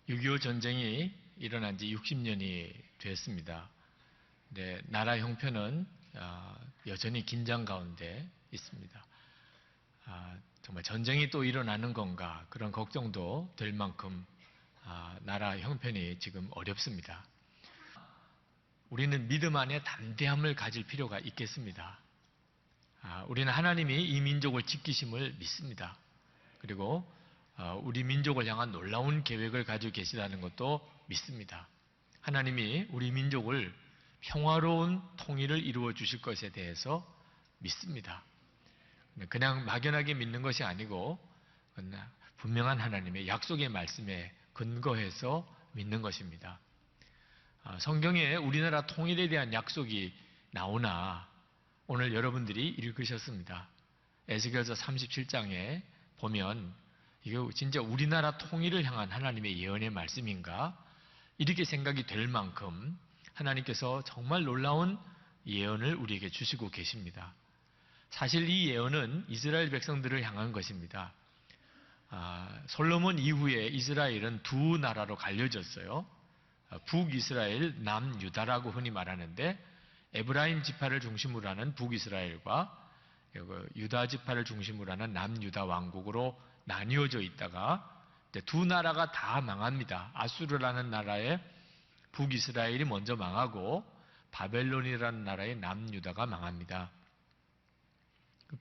6.25 전쟁이 일어난 지 60년이 됐습니다. 네, 나라 형편은 여전히 긴장 가운데 있습니다. 정말 전쟁이 또 일어나는 건가 그런 걱정도 될 만큼 나라 형편이 지금 어렵습니다. 우리는 믿음 안에 담대함을 가질 필요가 있겠습니다. 우리는 하나님이 이 민족을 지키심을 믿습니다. 그리고 우리 민족을 향한 놀라운 계획을 가지고 계시다는 것도 믿습니다. 하나님이 우리 민족을 평화로운 통일을 이루어 주실 것에 대해서 믿습니다. 그냥 막연하게 믿는 것이 아니고 분명한 하나님의 약속의 말씀에 근거해서 믿는 것입니다. 성경에 우리나라 통일에 대한 약속이 나오나 오늘 여러분들이 읽으셨습니다. 에스겔서 37장에 보면 이거 진짜 우리나라 통일을 향한 하나님의 예언의 말씀인가? 이렇게 생각이 될 만큼 하나님께서 정말 놀라운 예언을 우리에게 주시고 계십니다. 사실 이 예언은 이스라엘 백성들을 향한 것입니다. 솔로몬 이후에 이스라엘은 두 나라로 갈려졌어요. 북이스라엘, 남유다라고 흔히 말하는데 에브라임 지파를 중심으로 하는 북이스라엘과 유다 지파를 중심으로 하는 남유다 왕국으로 나뉘어져 있다가 두 나라가 다 망합니다. 아수르라는 나라의 북이스라엘이 먼저 망하고 바벨론이라는 나라의 남유다가 망합니다.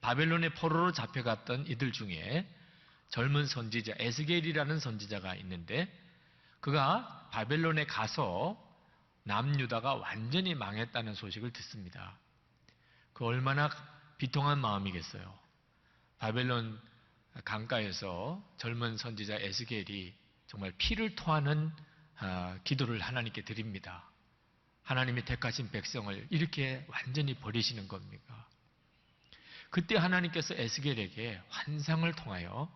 바벨론의 포로로 잡혀갔던 이들 중에 젊은 선지자 에스겔이라는 선지자가 있는데 그가 바벨론에 가서 남유다가 완전히 망했다는 소식을 듣습니다. 그 얼마나 비통한 마음이겠어요. 바벨론 강가에서 젊은 선지자 에스겔이 정말 피를 토하는 기도를 하나님께 드립니다. 하나님의 택하신 백성을 이렇게 완전히 버리시는 겁니까? 그때 하나님께서 에스겔에게 환상을 통하여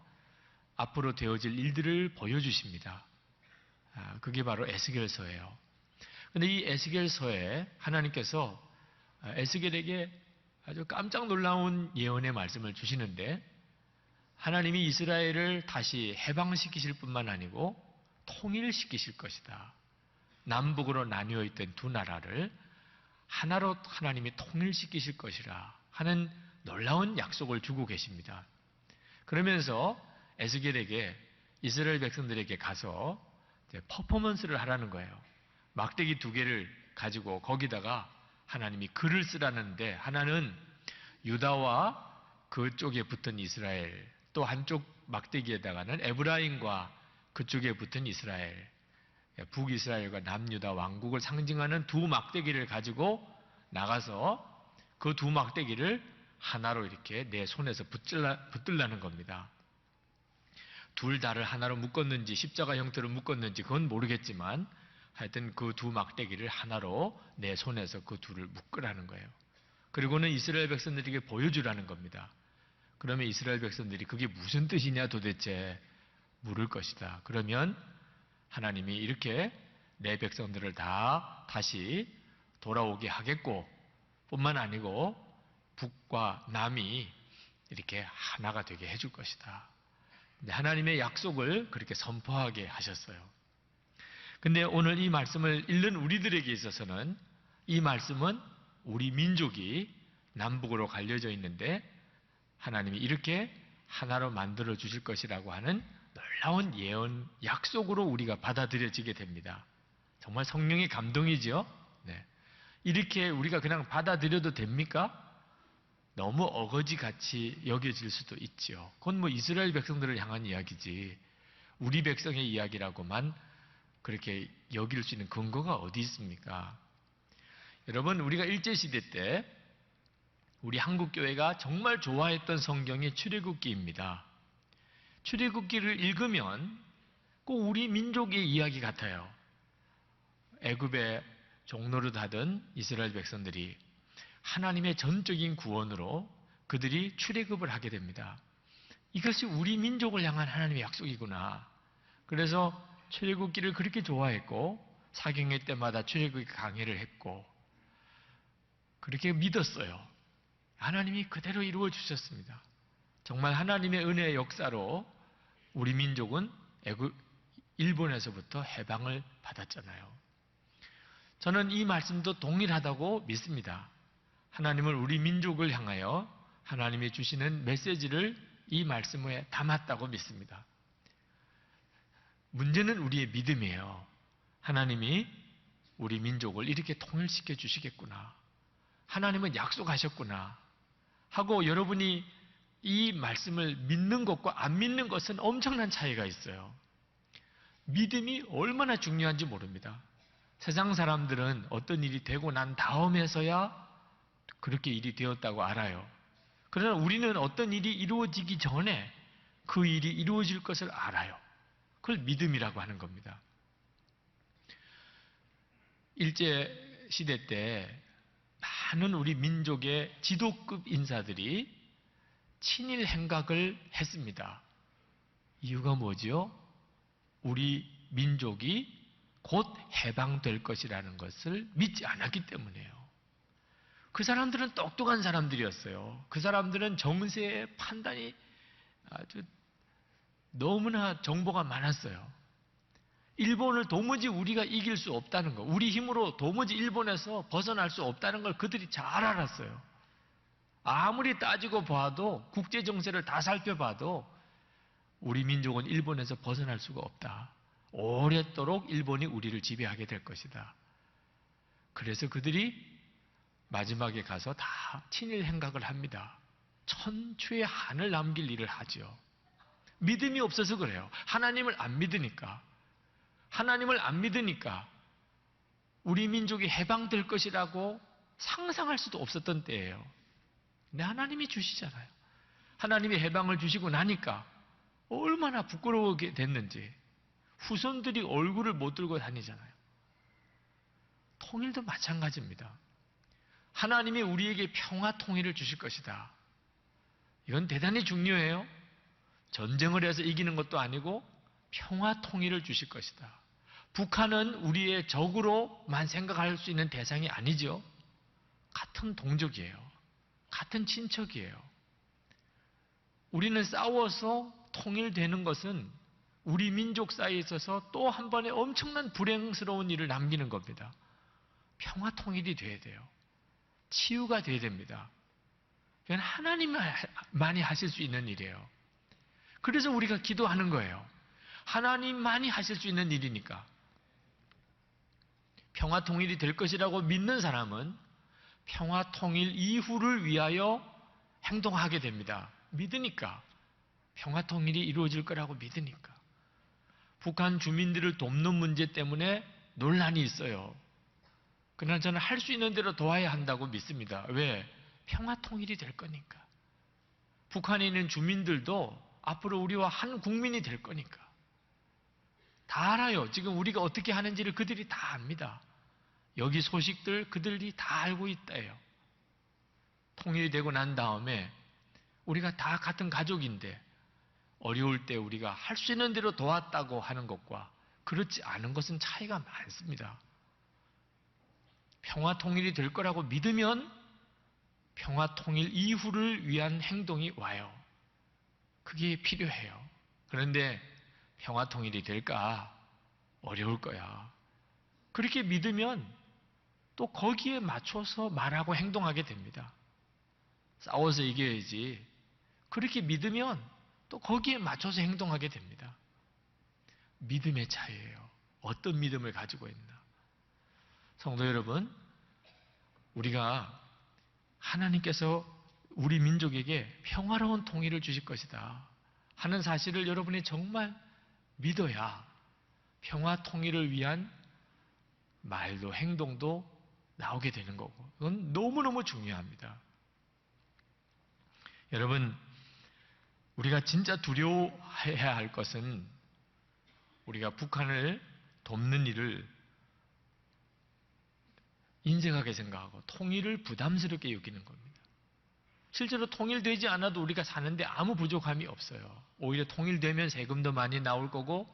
앞으로 되어질 일들을 보여주십니다. 그게 바로 에스겔서예요. 그런데 이 에스겔서에 하나님께서 에스겔에게 아주 깜짝 놀라운 예언의 말씀을 주시는데 하나님이 이스라엘을 다시 해방시키실 뿐만 아니고 통일시키실 것이다. 남북으로 나뉘어 있던 두 나라를 하나로 하나님이 통일시키실 것이라 하는 놀라운 약속을 주고 계십니다. 그러면서 에스겔에게 이스라엘 백성들에게 가서 퍼포먼스를 하라는 거예요. 막대기 두 개를 가지고 거기다가 하나님이 글을 쓰라는데 하나는 유다와 그쪽에 붙은 이스라엘 또 한쪽 막대기에다가는 에브라임과 그쪽에 붙은 이스라엘 북이스라엘과 남유다 왕국을 상징하는 두 막대기를 가지고 나가서 그 두 막대기를 하나로 이렇게 내 손에서 붙들라는 겁니다. 둘 다를 하나로 묶었는지 십자가 형태로 묶었는지 그건 모르겠지만 하여튼 그 두 막대기를 하나로 내 손에서 그 둘을 묶으라는 거예요. 그리고는 이스라엘 백성들에게 보여주라는 겁니다. 그러면 이스라엘 백성들이 그게 무슨 뜻이냐 도대체 물을 것이다. 그러면 하나님이 이렇게 내 백성들을 다 다시 돌아오게 하겠고 뿐만 아니고 북과 남이 이렇게 하나가 되게 해줄 것이다. 하나님의 약속을 그렇게 선포하게 하셨어요. 근데 오늘 이 말씀을 읽는 우리들에게 있어서는 이 말씀은 우리 민족이 남북으로 갈려져 있는데 하나님이 이렇게 하나로 만들어 주실 것이라고 하는 놀라운 예언, 약속으로 우리가 받아들여지게 됩니다. 정말 성령의 감동이죠? 네. 이렇게 우리가 그냥 받아들여도 됩니까? 너무 어거지같이 여겨질 수도 있죠. 그건 뭐 이스라엘 백성들을 향한 이야기지 우리 백성의 이야기라고만 그렇게 여길 수 있는 근거가 어디 있습니까? 여러분 우리가 일제시대 때 우리 한국교회가 정말 좋아했던 성경이 출애굽기입니다. 출애굽기를 읽으면 꼭 우리 민족의 이야기 같아요. 애굽의 종노릇 하던 이스라엘 백성들이 하나님의 전적인 구원으로 그들이 출애굽을 하게 됩니다. 이것이 우리 민족을 향한 하나님의 약속이구나. 그래서 출애굽기를 그렇게 좋아했고 사경회 때마다 출애굽기 강해를 했고 그렇게 믿었어요. 하나님이 그대로 이루어 주셨습니다. 정말 하나님의 은혜의 역사로 우리 민족은 일본에서부터 해방을 받았잖아요. 저는 이 말씀도 동일하다고 믿습니다. 하나님은 우리 민족을 향하여 하나님이 주시는 메시지를 이 말씀에 담았다고 믿습니다. 문제는 우리의 믿음이에요. 하나님이 우리 민족을 이렇게 통일시켜 주시겠구나. 하나님은 약속하셨구나. 하고 여러분이 이 말씀을 믿는 것과 안 믿는 것은 엄청난 차이가 있어요. 믿음이 얼마나 중요한지 모릅니다. 세상 사람들은 어떤 일이 되고 난 다음에서야 그렇게 일이 되었다고 알아요. 그러나 우리는 어떤 일이 이루어지기 전에 그 일이 이루어질 것을 알아요. 그걸 믿음이라고 하는 겁니다. 일제시대 때 많은 우리 민족의 지도급 인사들이 친일 행각을 했습니다. 이유가 뭐죠? 우리 민족이 곧 해방될 것이라는 것을 믿지 않았기 때문이에요. 그 사람들은 똑똑한 사람들이었어요. 그 사람들은 정세의 판단이 아주 너무나 정보가 많았어요. 일본을 도무지 우리가 이길 수 없다는 거, 우리 힘으로 도무지 일본에서 벗어날 수 없다는 걸 그들이 잘 알았어요. 아무리 따지고 봐도, 국제 정세를 다 살펴봐도 우리 민족은 일본에서 벗어날 수가 없다. 오랫도록 일본이 우리를 지배하게 될 것이다. 그래서 그들이 마지막에 가서 다 친일 행각을 합니다. 천추의 한을 남길 일을 하죠. 믿음이 없어서 그래요. 하나님을 안 믿으니까. 하나님을 안 믿으니까 우리 민족이 해방될 것이라고 상상할 수도 없었던 때예요. 근데 하나님이 주시잖아요. 하나님이 해방을 주시고 나니까 얼마나 부끄러우게 됐는지 후손들이 얼굴을 못 들고 다니잖아요. 통일도 마찬가지입니다. 하나님이 우리에게 평화 통일을 주실 것이다. 이건 대단히 중요해요. 전쟁을 해서 이기는 것도 아니고 평화 통일을 주실 것이다. 북한은 우리의 적으로만 생각할 수 있는 대상이 아니죠. 같은 동족이에요. 같은 친척이에요. 우리는 싸워서 통일되는 것은 우리 민족 사이에 있어서 또 한 번의 엄청난 불행스러운 일을 남기는 겁니다. 평화 통일이 돼야 돼요. 치유가 돼야 됩니다. 이건 하나님만이 하실 수 있는 일이에요. 그래서 우리가 기도하는 거예요. 하나님만이 하실 수 있는 일이니까. 평화 통일이 될 것이라고 믿는 사람은 평화 통일 이후를 위하여 행동하게 됩니다. 믿으니까. 평화 통일이 이루어질 거라고 믿으니까. 북한 주민들을 돕는 문제 때문에 논란이 있어요. 그러나 저는 할 수 있는 대로 도와야 한다고 믿습니다. 왜? 평화 통일이 될 거니까. 북한에 있는 주민들도 앞으로 우리와 한 국민이 될 거니까. 다 알아요. 지금 우리가 어떻게 하는지를 그들이 다 압니다. 여기 소식들 그들이 다 알고 있다요. 통일이 되고 난 다음에 우리가 다 같은 가족인데 어려울 때 우리가 할 수 있는 대로 도왔다고 하는 것과 그렇지 않은 것은 차이가 많습니다. 평화 통일이 될 거라고 믿으면 평화 통일 이후를 위한 행동이 와요. 그게 필요해요. 그런데 평화 통일이 될까? 어려울 거야. 그렇게 믿으면 또 거기에 맞춰서 말하고 행동하게 됩니다. 싸워서 이겨야지. 그렇게 믿으면 또 거기에 맞춰서 행동하게 됩니다. 믿음의 차이예요. 어떤 믿음을 가지고 있나. 성도 여러분, 우리가 하나님께서 우리 민족에게 평화로운 통일을 주실 것이다 하는 사실을 여러분이 정말 믿어야 평화 통일을 위한 말도 행동도 나오게 되는 거고, 그건 너무너무 중요합니다. 여러분, 우리가 진짜 두려워해야 할 것은 우리가 북한을 돕는 일을 인색하게 생각하고 통일을 부담스럽게 여기는 겁니다. 실제로 통일되지 않아도 우리가 사는데 아무 부족함이 없어요. 오히려 통일되면 세금도 많이 나올 거고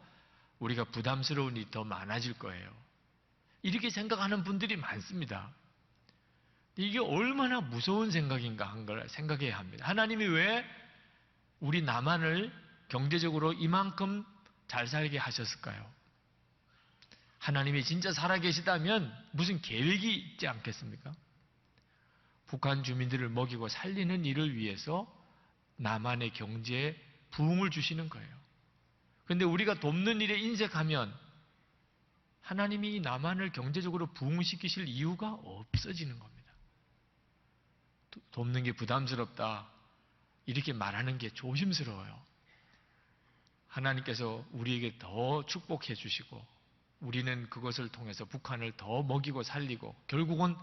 우리가 부담스러운 일이 더 많아질 거예요. 이렇게 생각하는 분들이 많습니다. 이게 얼마나 무서운 생각인가 한 걸 생각해야 합니다. 하나님이 왜 우리 남한을 경제적으로 이만큼 잘 살게 하셨을까요? 하나님이 진짜 살아계시다면 무슨 계획이 있지 않겠습니까? 북한 주민들을 먹이고 살리는 일을 위해서 남한의 경제에 부흥을 주시는 거예요. 그런데 우리가 돕는 일에 인색하면 하나님이 남한을 경제적으로 부흥시키실 이유가 없어지는 겁니다. 돕는 게 부담스럽다, 이렇게 말하는 게 조심스러워요. 하나님께서 우리에게 더 축복해 주시고 우리는 그것을 통해서 북한을 더 먹이고 살리고 결국은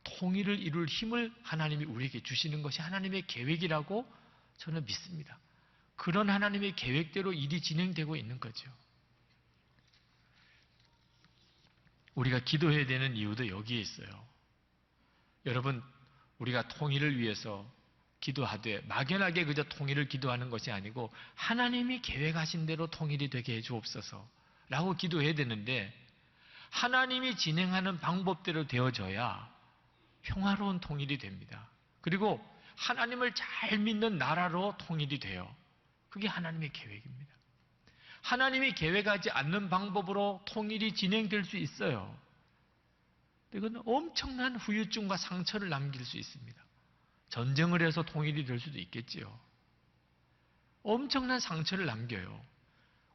통일을 이룰 힘을 하나님이 우리에게 주시는 것이 하나님의 계획이라고 저는 믿습니다. 그런 하나님의 계획대로 일이 진행되고 있는 거죠. 우리가 기도해야 되는 이유도 여기에 있어요. 여러분, 우리가 통일을 위해서 기도하되 막연하게 그저 통일을 기도하는 것이 아니고 하나님이 계획하신 대로 통일이 되게 해 주옵소서 라고 기도해야 되는데, 하나님이 진행하는 방법대로 되어져야 평화로운 통일이 됩니다. 그리고 하나님을 잘 믿는 나라로 통일이 돼요. 그게 하나님의 계획입니다. 하나님이 계획하지 않는 방법으로 통일이 진행될 수 있어요. 이건 엄청난 후유증과 상처를 남길 수 있습니다. 전쟁을 해서 통일이 될 수도 있겠지요. 엄청난 상처를 남겨요.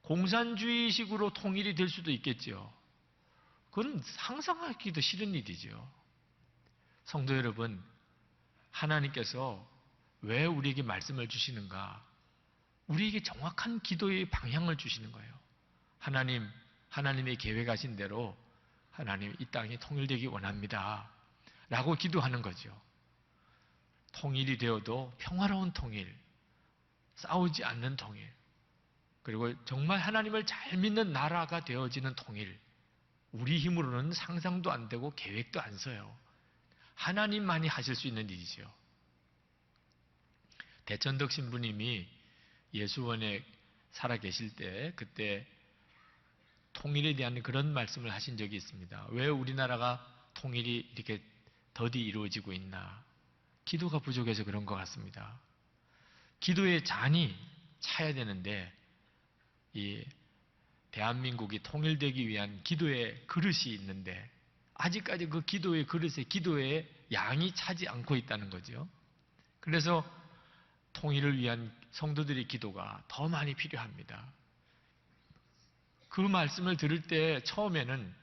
공산주의식으로 통일이 될 수도 있겠지요. 그건 상상하기도 싫은 일이죠. 성도 여러분, 하나님께서 왜 우리에게 말씀을 주시는가? 우리에게 정확한 기도의 방향을 주시는 거예요. 하나님의 계획하신 대로 하나님 이 땅이 통일되기 원합니다 라고 기도하는 거죠. 통일이 되어도 평화로운 통일, 싸우지 않는 통일, 그리고 정말 하나님을 잘 믿는 나라가 되어지는 통일, 우리 힘으로는 상상도 안 되고 계획도 안 서요. 하나님만이 하실 수 있는 일이죠. 대천덕 신부님이 예수원에 살아계실 때 그때 통일에 대한 그런 말씀을 하신 적이 있습니다. 왜 우리나라가 통일이 이렇게 더디 이루어지고 있나? 기도가 부족해서 그런 것 같습니다. 기도의 잔이 차야 되는데 이 대한민국이 통일되기 위한 기도의 그릇이 있는데 아직까지 그 기도의 그릇에 기도의 양이 차지 않고 있다는 거죠. 그래서 통일을 위한 성도들의 기도가 더 많이 필요합니다. 그 말씀을 들을 때 처음에는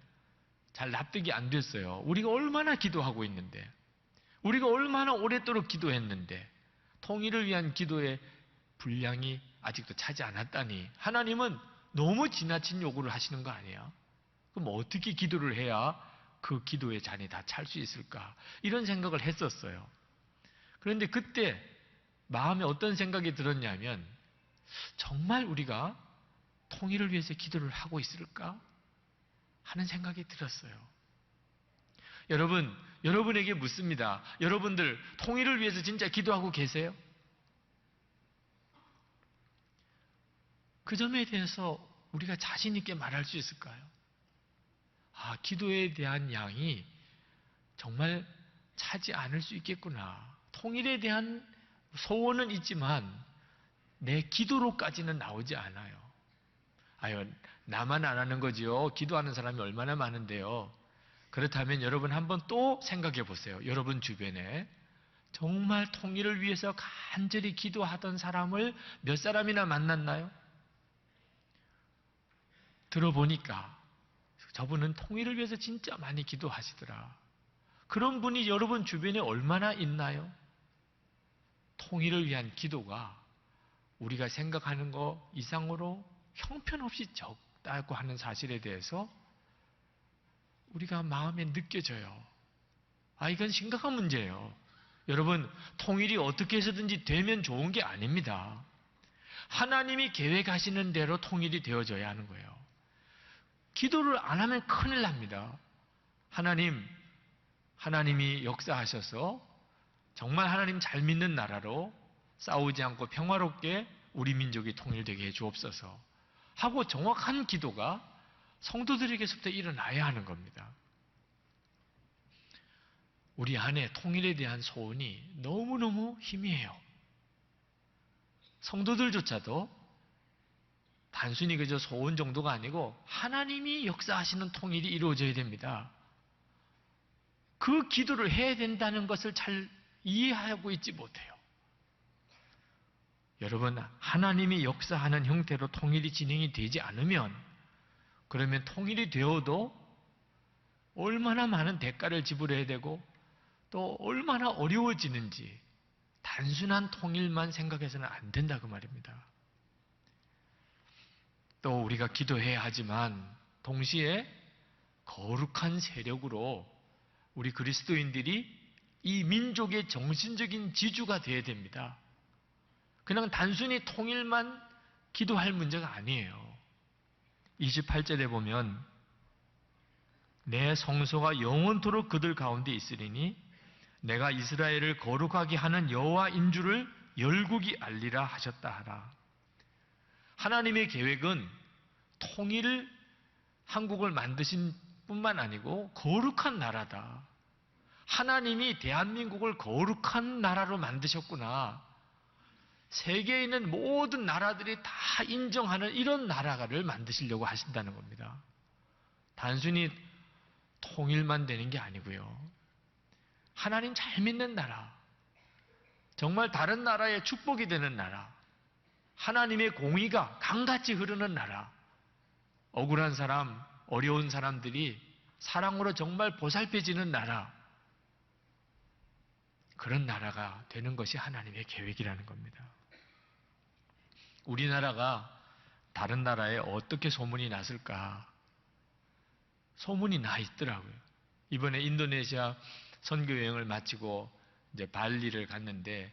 잘 납득이 안 됐어요. 우리가 얼마나 기도하고 있는데, 우리가 얼마나 오랫도록 기도했는데 통일을 위한 기도의 분량이 아직도 차지 않았다니 하나님은 너무 지나친 요구를 하시는 거 아니에요? 그럼 어떻게 기도를 해야 그 기도의 잔이 다 찰 수 있을까? 이런 생각을 했었어요. 그런데 그때 마음에 어떤 생각이 들었냐면, 정말 우리가 통일을 위해서 기도를 하고 있을까? 하는 생각이 들었어요. 여러분에게 묻습니다. 여러분들 통일을 위해서 진짜 기도하고 계세요? 그 점에 대해서 우리가 자신 있게 말할 수 있을까요? 기도에 대한 양이 정말 차지 않을 수 있겠구나. 통일에 대한 소원은 있지만 내 기도로까지는 나오지 않아요. 나만 안 하는 거지요. 기도하는 사람이 얼마나 많은데요. 그렇다면 여러분 한번 또 생각해 보세요. 여러분 주변에 정말 통일을 위해서 간절히 기도하던 사람을 몇 사람이나 만났나요? 들어보니까 저분은 통일을 위해서 진짜 많이 기도하시더라. 그런 분이 여러분 주변에 얼마나 있나요? 통일을 위한 기도가 우리가 생각하는 것 이상으로 형편없이 적다고 하는 사실에 대해서 우리가 마음에 느껴져요. 이건 심각한 문제예요. 여러분, 통일이 어떻게 해서든지 되면 좋은 게 아닙니다. 하나님이 계획하시는 대로 통일이 되어져야 하는 거예요. 기도를 안 하면 큰일 납니다. 하나님이 역사하셔서 정말 하나님 잘 믿는 나라로 싸우지 않고 평화롭게 우리 민족이 통일되게 해 주옵소서 하고 정확한 기도가 성도들에게서부터 일어나야 하는 겁니다. 우리 안에 통일에 대한 소원이 너무너무 희미해요. 성도들조차도 단순히 그저 소원 정도가 아니고 하나님이 역사하시는 통일이 이루어져야 됩니다. 그 기도를 해야 된다는 것을 잘 이해하고 있지 못해요. 여러분, 하나님이 역사하는 형태로 통일이 진행이 되지 않으면, 그러면 통일이 되어도 얼마나 많은 대가를 지불해야 되고 또 얼마나 어려워지는지 단순한 통일만 생각해서는 안 된다 그 말입니다. 또 우리가 기도해야 하지만 동시에 거룩한 세력으로 우리 그리스도인들이 이 민족의 정신적인 지주가 되어야 됩니다. 그냥 단순히 통일만 기도할 문제가 아니에요. 28절에 보면 내 성소가 영원토록 그들 가운데 있으리니 내가 이스라엘을 거룩하게 하는 여호와인 줄을 열국이 알리라 하셨다 하라. 하나님의 계획은 통일 한국을 만드신 뿐만 아니고 거룩한 나라다. 하나님이 대한민국을 거룩한 나라로 만드셨구나. 세계에 있는 모든 나라들이 다 인정하는 이런 나라를 만드시려고 하신다는 겁니다. 단순히 통일만 되는 게 아니고요. 하나님 잘 믿는 나라, 정말 다른 나라의 축복이 되는 나라, 하나님의 공의가 강같이 흐르는 나라, 억울한 사람, 어려운 사람들이 사랑으로 정말 보살펴지는 나라, 그런 나라가 되는 것이 하나님의 계획이라는 겁니다. 우리나라가 다른 나라에 어떻게 소문이 났을까? 소문이 나 있더라고요. 이번에 인도네시아 선교 여행을 마치고 이제 발리를 갔는데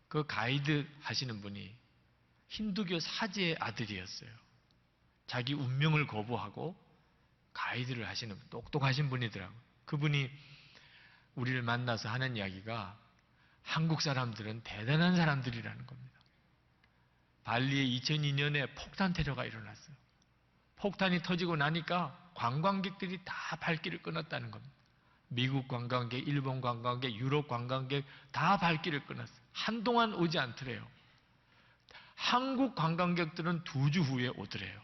그 가이드 하시는 분이 힌두교 사제의 아들이었어요. 자기 운명을 거부하고 가이드를 하시는 똑똑하신 분이더라고요. 그분이 우리를 만나서 하는 이야기가 한국 사람들은 대단한 사람들이라는 겁니다. 발리에 2002년에 폭탄 테러가 일어났어요. 폭탄이 터지고 나니까 관광객들이 다 발길을 끊었다는 겁니다. 미국 관광객, 일본 관광객, 유럽 관광객 다 발길을 끊었어요. 한동안 오지 않더래요. 한국 관광객들은 2주 후에 오더래요.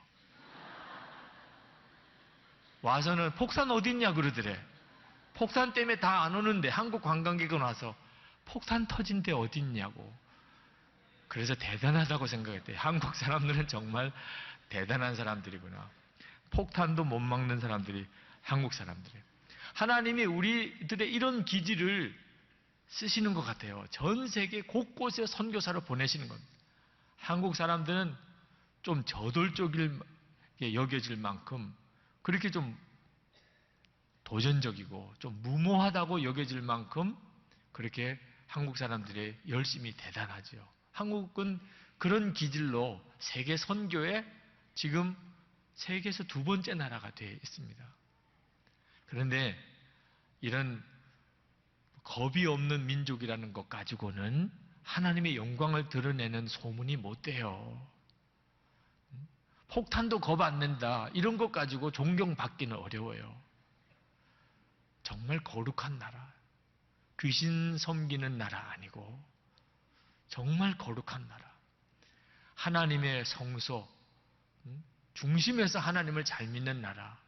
와서는 폭탄 어딨냐 그러더래. 폭탄 때문에 다 안 오는데 한국 관광객은 와서 폭탄 터진 데 어딨냐고. 그래서 대단하다고 생각했대요. 한국 사람들은 정말 대단한 사람들이구나. 폭탄도 못 막는 사람들이 한국 사람들이에요. 하나님이 우리들의 이런 기질을 쓰시는 것 같아요. 전 세계 곳곳에 선교사를 보내시는 겁니다. 한국 사람들은 좀 저돌적일 여겨질 만큼 그렇게 좀 도전적이고 좀 무모하다고 여겨질 만큼 그렇게 한국 사람들의 열심이 대단하죠. 한국은 그런 기질로 세계 선교에 지금 세계에서 2번째 나라가 되어 있습니다. 그런데 이런 겁이 없는 민족이라는 것 가지고는 하나님의 영광을 드러내는 소문이 못 돼요. 폭탄도 겁 안 낸다. 이런 것 가지고 존경받기는 어려워요. 정말 거룩한 나라. 귀신 섬기는 나라 아니고 정말 거룩한 나라. 하나님의 성소, 중심에서 하나님을 잘 믿는 나라.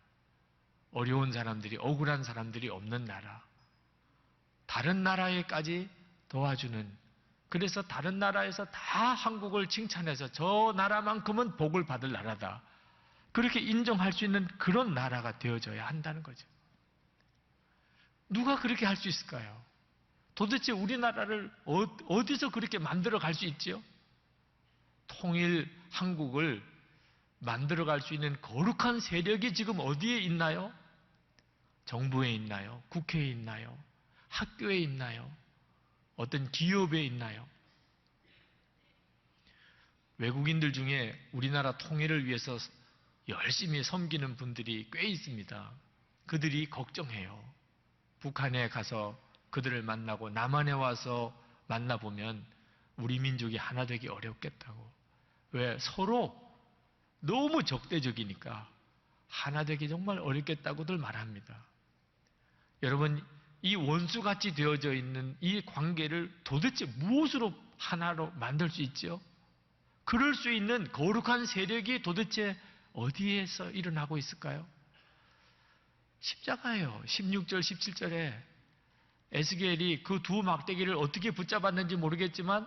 어려운 사람들이, 억울한 사람들이 없는 나라. 다른 나라에까지 도와주는, 그래서 다른 나라에서 다 한국을 칭찬해서 저 나라만큼은 복을 받을 나라다. 그렇게 인정할 수 있는 그런 나라가 되어져야 한다는 거죠. 누가 그렇게 할 수 있을까요? 도대체 우리나라를 어디서 그렇게 만들어 갈 수 있지요? 통일 한국을 만들어 갈 수 있는 거룩한 세력이 지금 어디에 있나요? 정부에 있나요? 국회에 있나요? 학교에 있나요? 어떤 기업에 있나요? 외국인들 중에 우리나라 통일을 위해서 열심히 섬기는 분들이 꽤 있습니다. 그들이 걱정해요. 북한에 가서 그들을 만나고 남한에 와서 만나보면 우리 민족이 하나 되기 어렵겠다고. 왜? 서로 너무 적대적이니까 하나 되기 정말 어렵겠다고들 말합니다. 여러분, 이 원수같이 되어져 있는 이 관계를 도대체 무엇으로 하나로 만들 수 있죠? 그럴 수 있는 거룩한 세력이 도대체 어디에서 일어나고 있을까요? 십자가예요. 16절, 17절에 에스겔이 그 두 막대기를 어떻게 붙잡았는지 모르겠지만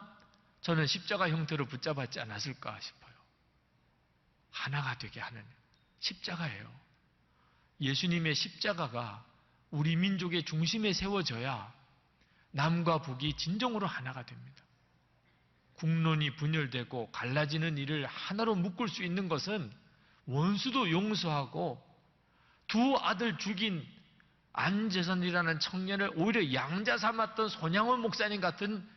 저는 십자가 형태로 붙잡았지 않았을까 싶어요. 하나가 되게 하는 십자가예요. 예수님의 십자가가 우리 민족의 중심에 세워져야 남과 북이 진정으로 하나가 됩니다. 국론이 분열되고 갈라지는 일을 하나로 묶을 수 있는 것은 원수도 용서하고 두 아들 죽인 안재선이라는 청년을 오히려 양자 삼았던 손양원 목사님 같은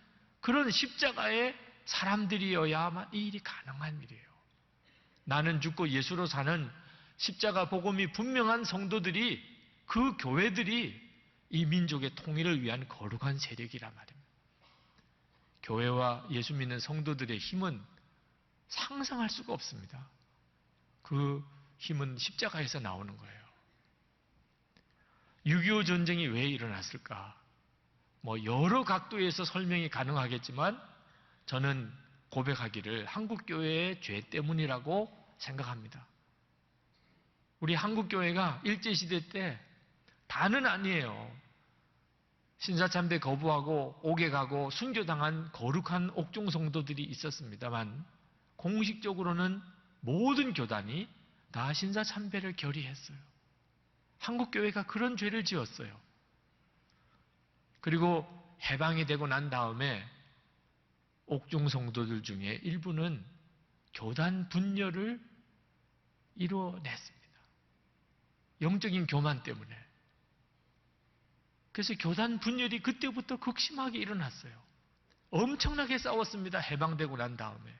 그런 십자가의 사람들이어야만 이 일이 가능한 일이에요. 나는 죽고 예수로 사는 십자가 복음이 분명한 성도들이, 그 교회들이 이 민족의 통일을 위한 거룩한 세력이란 말입니다. 교회와 예수 믿는 성도들의 힘은 상상할 수가 없습니다. 그 힘은 십자가에서 나오는 거예요. 6.25 전쟁이 왜 일어났을까? 여러 각도에서 설명이 가능하겠지만 저는 고백하기를 한국교회의 죄 때문이라고 생각합니다. 우리 한국교회가 일제시대 때 다는 아니에요. 신사참배 거부하고 옥외가고 순교당한 거룩한 옥중 성도들이 있었습니다만 공식적으로는 모든 교단이 다 신사참배를 결의했어요. 한국교회가 그런 죄를 지었어요. 그리고 해방이 되고 난 다음에 옥중 성도들 중에 일부는 교단 분열을 이뤄냈습니다. 영적인 교만 때문에. 그래서 교단 분열이 그때부터 극심하게 일어났어요. 엄청나게 싸웠습니다. 해방되고 난 다음에.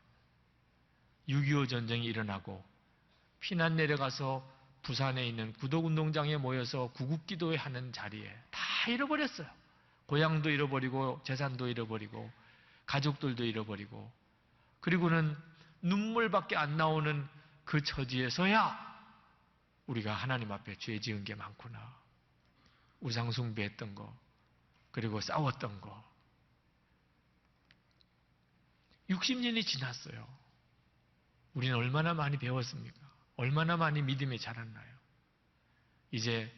6.25 전쟁이 일어나고 피난 내려가서 부산에 있는 구독운동장에 모여서 구국기도회 하는 자리에 다 잃어버렸어요. 고향도 잃어버리고 재산도 잃어버리고 가족들도 잃어버리고, 그리고는 눈물밖에 안 나오는 그 처지에서야 우리가 하나님 앞에 죄 지은 게 많구나. 우상숭배했던 거, 그리고 싸웠던 거. 60년이 지났어요. 우리는 얼마나 많이 배웠습니까? 얼마나 많이 믿음이 자랐나요? 이제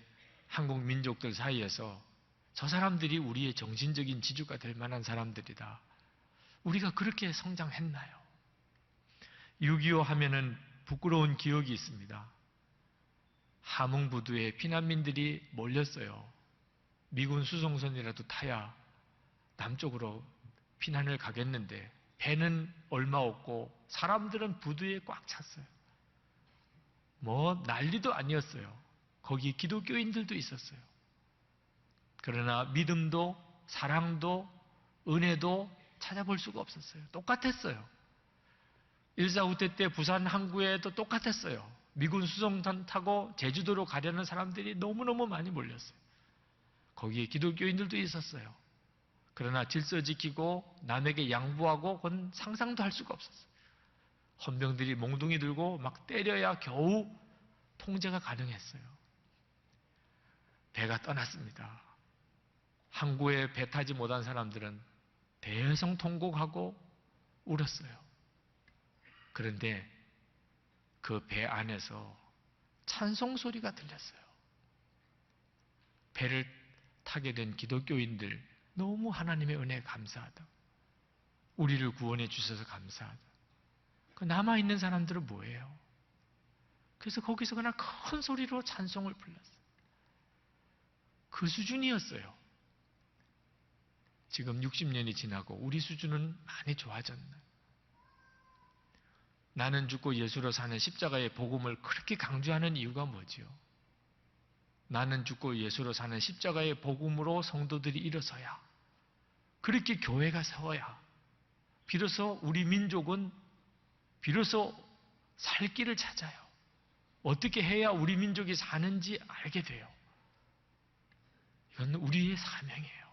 한국 민족들 사이에서 저 사람들이 우리의 정신적인 지주가 될 만한 사람들이다. 우리가 그렇게 성장했나요? 6.25 하면은 부끄러운 기억이 있습니다. 함흥부두에 피난민들이 몰렸어요. 미군 수송선이라도 타야 남쪽으로 피난을 가겠는데 배는 얼마 없고 사람들은 부두에 꽉 찼어요. 난리도 아니었어요. 거기 기독교인들도 있었어요. 그러나 믿음도 사랑도 은혜도 찾아볼 수가 없었어요. 똑같았어요. 1.4 후퇴 때 부산 항구에도 똑같았어요. 미군 수송선 타고 제주도로 가려는 사람들이 너무너무 많이 몰렸어요. 거기에 기독교인들도 있었어요. 그러나 질서 지키고 남에게 양보하고 그건 상상도 할 수가 없었어요. 헌병들이 몽둥이 들고 막 때려야 겨우 통제가 가능했어요. 배가 떠났습니다. 항구에 배 타지 못한 사람들은 대성통곡하고 울었어요. 그런데 그 배 안에서 찬송 소리가 들렸어요. 배를 타게 된 기독교인들, 너무 하나님의 은혜에 감사하다. 우리를 구원해 주셔서 감사하다. 그 남아있는 사람들은 뭐예요? 그래서 거기서 그냥 큰 소리로 찬송을 불렀어요. 그 수준이었어요. 지금 60년이 지나고 우리 수준은 많이 좋아졌나요? 나는 죽고 예수로 사는 십자가의 복음을 그렇게 강조하는 이유가 뭐지요? 나는 죽고 예수로 사는 십자가의 복음으로 성도들이 일어서야, 그렇게 교회가 세워야 비로소 우리 민족은 비로소 살 길을 찾아요. 어떻게 해야 우리 민족이 사는지 알게 돼요. 이건 우리의 사명이에요.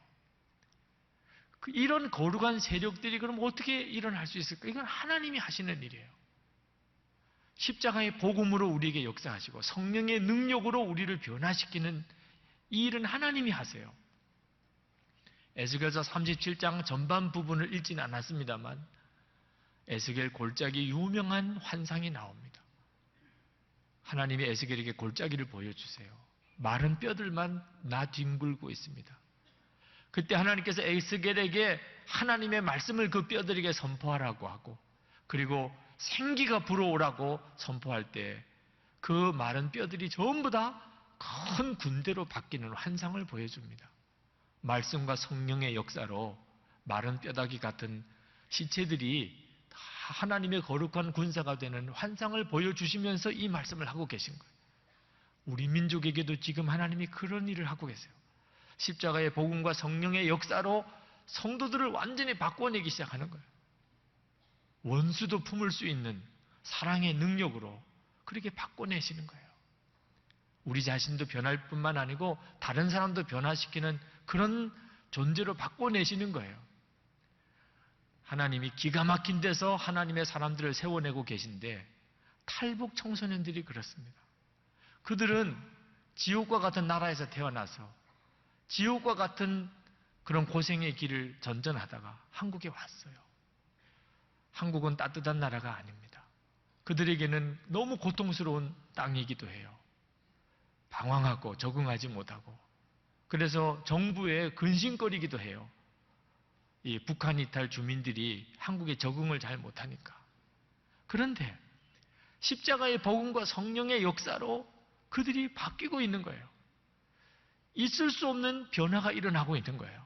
이런 거룩한 세력들이 그럼 어떻게 일어날 수 있을까? 이건 하나님이 하시는 일이에요. 십자가의 복음으로 우리에게 역사하시고 성령의 능력으로 우리를 변화시키는 이 일은 하나님이 하세요. 에스겔서 37장 전반 부분을 읽지는 않았습니다만 에스겔 골짜기 유명한 환상이 나옵니다. 하나님이 에스겔에게 골짜기를 보여주세요. 마른 뼈들만 나뒹굴고 있습니다. 그때 하나님께서 에스겔에게 하나님의 말씀을 그 뼈들에게 선포하라고 하고, 그리고 생기가 불어오라고 선포할 때 그 마른 뼈들이 전부 다 큰 군대로 바뀌는 환상을 보여줍니다. 말씀과 성령의 역사로 마른 뼈다귀 같은 시체들이 다 하나님의 거룩한 군사가 되는 환상을 보여주시면서 이 말씀을 하고 계신 거예요. 우리 민족에게도 지금 하나님이 그런 일을 하고 계세요. 십자가의 복음과 성령의 역사로 성도들을 완전히 바꿔내기 시작하는 거예요. 원수도 품을 수 있는 사랑의 능력으로 그렇게 바꿔내시는 거예요. 우리 자신도 변할 뿐만 아니고 다른 사람도 변화시키는 그런 존재로 바꿔내시는 거예요. 하나님이 기가 막힌 데서 하나님의 사람들을 세워내고 계신데 탈북 청소년들이 그렇습니다. 그들은 지옥과 같은 나라에서 태어나서 지옥과 같은 그런 고생의 길을 전전하다가 한국에 왔어요. 한국은 따뜻한 나라가 아닙니다. 그들에게는 너무 고통스러운 땅이기도 해요. 방황하고 적응하지 못하고, 그래서 정부에 근심거리기도 해요. 이 북한 이탈 주민들이 한국에 적응을 잘 못하니까. 그런데 십자가의 복음과 성령의 역사로 그들이 바뀌고 있는 거예요. 있을 수 없는 변화가 일어나고 있는 거예요.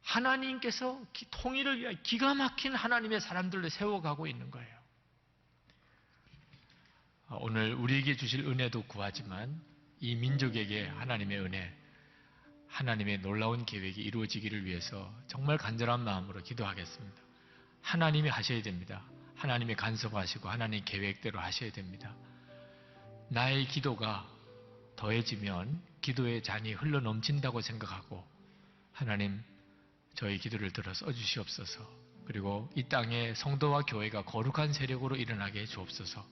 하나님께서 통일을 위하여 기가 막힌 하나님의 사람들을 세워가고 있는 거예요. 오늘 우리에게 주실 은혜도 구하지만 이 민족에게 하나님의 은혜, 하나님의 놀라운 계획이 이루어지기를 위해서 정말 간절한 마음으로 기도하겠습니다. 하나님이 하셔야 됩니다. 하나님이 간섭하시고 하나님의 계획대로 하셔야 됩니다. 나의 기도가 더해지면 기도의 잔이 흘러넘친다고 생각하고, 하나님 저희 기도를 들어 써주시옵소서. 그리고 이 땅에 성도와 교회가 거룩한 세력으로 일어나게 해 주옵소서.